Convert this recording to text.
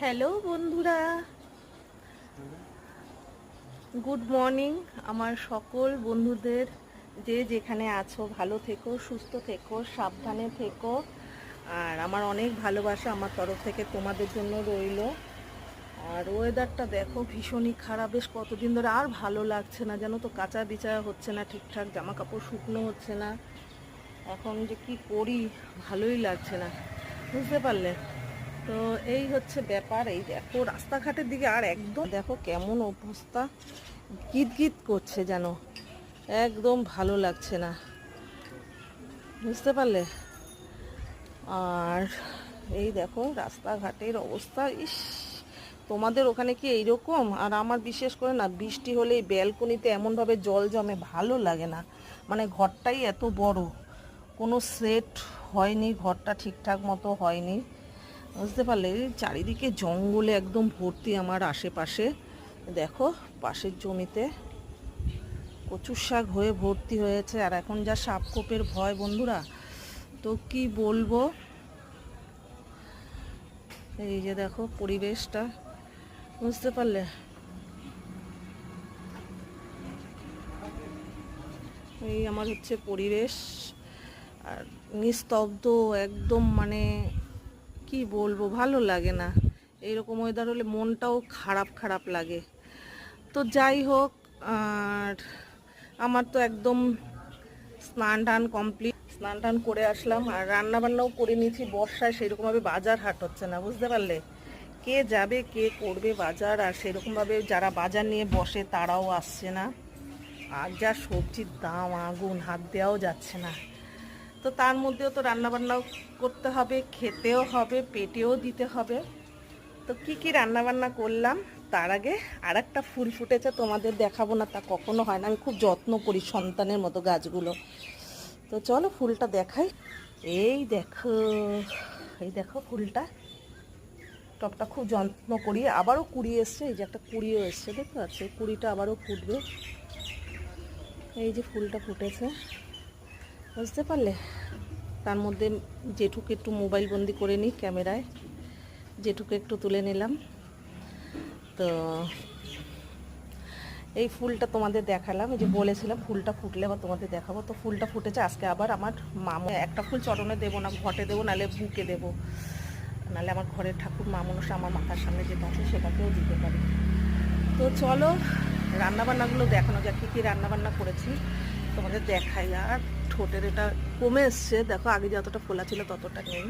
Hello বন্ধুরা, good morning. আমার সকল বন্ধুদের যে যেখানে আছো ভালো থেকো, সুস্থ থেকো, সাবধানে থেকো। আর আমার অনেক ভালোবাসা আমার তরফ থেকে তোমাদের জন্য রইলো। আর ওয়েদারটা দেখো ভীষণই খারাপ, বেশ কতদিন ধরে আর ভালো লাগছে না, জানো তো, কাঁচা বিচা হচ্ছে না ঠিকঠাক, জামা কাপড় শুকনো হচ্ছে না। এখন যে কি করি ভালোই লাগছে না, বুঝতে পারলে? তো এই হচ্ছে ব্যাপার। এই দেখো রাস্তাঘাটের দিকে আর একদম দেখো কেমন অবস্থা, গিট গিট করছে যেন, একদম ভালো লাগছে না, বুঝতে পারলে? আর এই দেখো রাস্তাঘাটের অবস্থা, ইস, তোমাদের ওখানে কি এইরকম? আর আমার বিশেষ করে না বৃষ্টি হলে এই ব্যালকনিতে এমনভাবে জল জমে, ভালো লাগে না। মানে ঘরটাই এত বড়, কোনো সেট হয়নি, ঘরটা ঠিকঠাক মতো হয়নি, বুঝতে পারলে? চারিদিকে জঙ্গলে একদম ভর্তি আমার আশেপাশে। দেখো পাশের জমিতে কচুর শাক হয়ে ভর্তি হয়েছে। আর এখন যা সাপখোপের ভয় বন্ধুরা, তো কি বলবো। এই যে দেখো পরিবেশটা, বুঝতে পারলে? এই আমার হচ্ছে পরিবেশ, আর নিস্তব্ধ একদম, মানে কি বলবো, ভালো লাগে না। এইরকম ওয়েদার হলে মনটাও খারাপ খারাপ লাগে। তো যাই হোক, আর আমার তো একদম স্নান টান কমপ্লিট, স্নান টান করে আসলাম, আর রান্না বান্নাও করে নিয়েছি। বর্ষায় সেরকমভাবে বাজার হাট হচ্ছে না, বুঝতে পারলে? কে যাবে, কে করবে বাজার? আর সেরকমভাবে যারা বাজার নিয়ে বসে তারাও আসছে না। আর যা সবজির দাম, আগুন, হাত দেওয়াও যাচ্ছে না। তো তার মধ্যেও তো রান্নাবান্নাও করতে হবে, খেতেও হবে, পেটেও দিতে হবে। তো কি কি রান্নাবান্না করলাম তার আগে আর একটা ফুল ফুটেছে, তোমাদের দেখাবো না তা কখনো হয় না। আমি খুব যত্ন করি সন্তানের মতো গাছগুলো। তো চলো ফুলটা দেখাই। এই দেখো, এই দেখো ফুলটা, টবটা খুব যত্ন করি। আবারও কুড়ি এসছে, এই যে একটা কুড়িও এসছে, দেখতে পাচ্ছি? কুড়িটা আবারও ফুটবে। এই যে ফুলটা ফুটেছে, বুঝতে পারলে? তার মধ্যে জেঠুকে একটু মোবাইল বন্দি করে নিই ক্যামেরায়, জেঠুকে একটু তুলে নিলাম। তো এই ফুলটা তোমাদের দেখালাম, এই যে বলেছিলাম ফুলটা ফুটলে আবার তোমাদের দেখাবো। তো ফুলটা ফুটেছে। আজকে আবার আমার মামু, একটা ফুল চরণে দেবো না, ঘটে দেবো, নাহলে বুকে দেবো, নাহলে আমার ঘরের ঠাকুর মা মনসা আমার মাথার সামনে যেটা আছে সেটাকেও দিতে পারি। তো চলো রান্নাবান্নাগুলো দেখানো যাক, কী কী রান্নাবান্না করেছি তোমাদের দেখাই। আর ঠোঁটের এটা কমে এসছে, দেখো আগে যতটা ফোলা ছিল ততটা নেই।